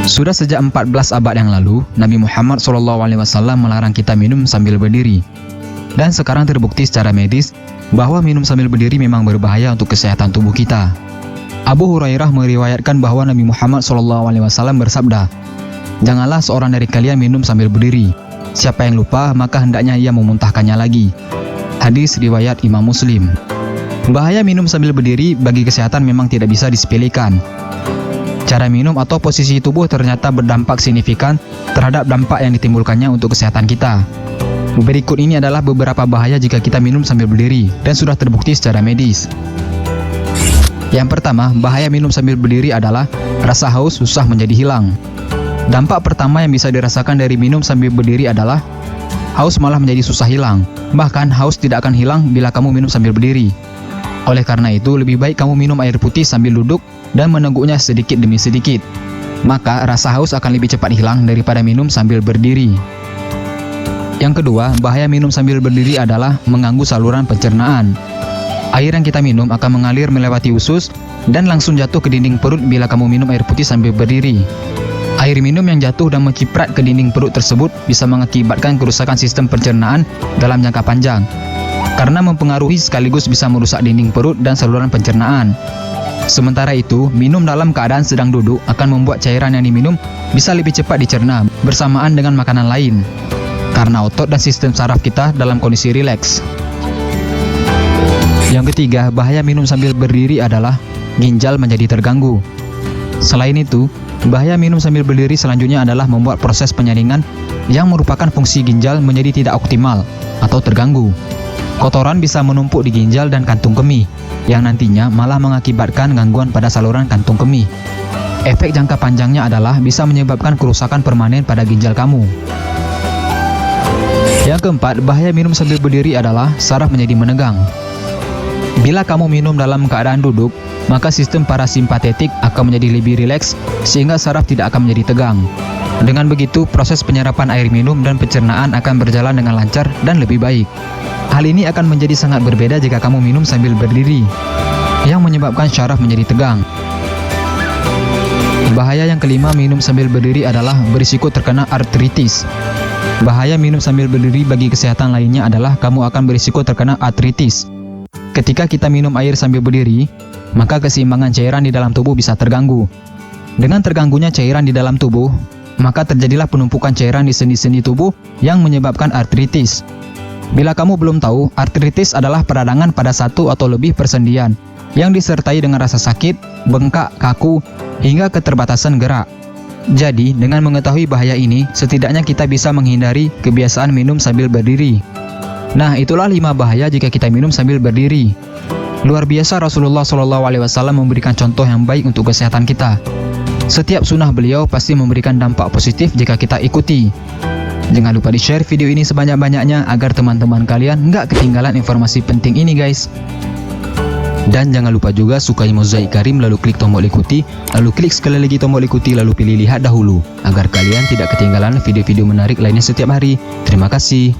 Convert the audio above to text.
Sudah sejak 14 abad yang lalu, Nabi Muhammad SAW melarang kita minum sambil berdiri. Dan sekarang terbukti secara medis bahwa minum sambil berdiri memang berbahaya untuk kesehatan tubuh kita. Abu Hurairah meriwayatkan bahwa Nabi Muhammad SAW bersabda, "Janganlah seorang dari kalian minum sambil berdiri. Siapa yang lupa, maka hendaknya ia memuntahkannya lagi." Hadis riwayat Imam Muslim. Bahaya minum sambil berdiri bagi kesehatan memang tidak bisa disepelekan. Cara minum atau posisi tubuh ternyata berdampak signifikan terhadap dampak yang ditimbulkannya untuk kesehatan kita. Berikut ini adalah beberapa bahaya jika kita minum sambil berdiri dan sudah terbukti secara medis. Yang pertama, bahaya minum sambil berdiri adalah rasa haus susah menjadi hilang. Dampak pertama yang bisa dirasakan dari minum sambil berdiri adalah haus malah menjadi susah hilang. Bahkan haus tidak akan hilang bila kamu minum sambil berdiri. Oleh karena itu, lebih baik kamu minum air putih sambil duduk dan meneguknya sedikit demi sedikit. Maka rasa haus akan lebih cepat hilang daripada minum sambil berdiri. Yang kedua, bahaya minum sambil berdiri adalah mengganggu saluran pencernaan. Air yang kita minum akan mengalir melewati usus dan langsung jatuh ke dinding perut bila kamu minum air putih sambil berdiri. Air minum yang jatuh dan menciprat ke dinding perut tersebut bisa mengakibatkan kerusakan sistem pencernaan dalam jangka panjang, karena mempengaruhi sekaligus bisa merusak dinding perut dan saluran pencernaan. Sementara itu, minum dalam keadaan sedang duduk akan membuat cairan yang diminum bisa lebih cepat dicerna bersamaan dengan makanan lain, karena otot dan sistem saraf kita dalam kondisi rileks. Yang ketiga, bahaya minum sambil berdiri adalah ginjal menjadi terganggu. Selain itu, bahaya minum sambil berdiri selanjutnya adalah membuat proses penyaringan yang merupakan fungsi ginjal menjadi tidak optimal atau terganggu. Kotoran bisa menumpuk di ginjal dan kantung kemih, yang nantinya malah mengakibatkan gangguan pada saluran kantung kemih. Efek jangka panjangnya adalah bisa menyebabkan kerusakan permanen pada ginjal kamu. Yang keempat, bahaya minum sambil berdiri adalah saraf menjadi menegang. Bila kamu minum dalam keadaan duduk, maka sistem parasimpatetik akan menjadi lebih rileks sehingga saraf tidak akan menjadi tegang. Dengan begitu, proses penyerapan air minum dan pencernaan akan berjalan dengan lancar dan lebih baik. Hal ini akan menjadi sangat berbeda jika kamu minum sambil berdiri, yang menyebabkan syaraf menjadi tegang. Bahaya yang kelima minum sambil berdiri adalah berisiko terkena artritis. Bahaya minum sambil berdiri bagi kesehatan lainnya adalah kamu akan berisiko terkena artritis. Ketika kita minum air sambil berdiri, maka keseimbangan cairan di dalam tubuh bisa terganggu. Dengan terganggunya cairan di dalam tubuh, maka terjadilah penumpukan cairan di sendi-sendi tubuh yang menyebabkan artritis. Bila kamu belum tahu, artritis adalah peradangan pada satu atau lebih persendian yang disertai dengan rasa sakit, bengkak, kaku, hingga keterbatasan gerak. Jadi, dengan mengetahui bahaya ini, setidaknya kita bisa menghindari kebiasaan minum sambil berdiri. Nah, itulah 5 bahaya jika kita minum sambil berdiri. Luar biasa, Rasulullah SAW memberikan contoh yang baik untuk kesehatan kita. Setiap sunnah beliau pasti memberikan dampak positif jika kita ikuti. Jangan lupa di-share video ini sebanyak-banyaknya agar teman-teman kalian nggak ketinggalan informasi penting ini guys. Dan jangan lupa juga sukai Mozaik Karim lalu klik tombol ikuti, lalu klik sekali lagi tombol ikuti, lalu pilih lihat dahulu agar kalian tidak ketinggalan video-video menarik lainnya setiap hari. Terima kasih.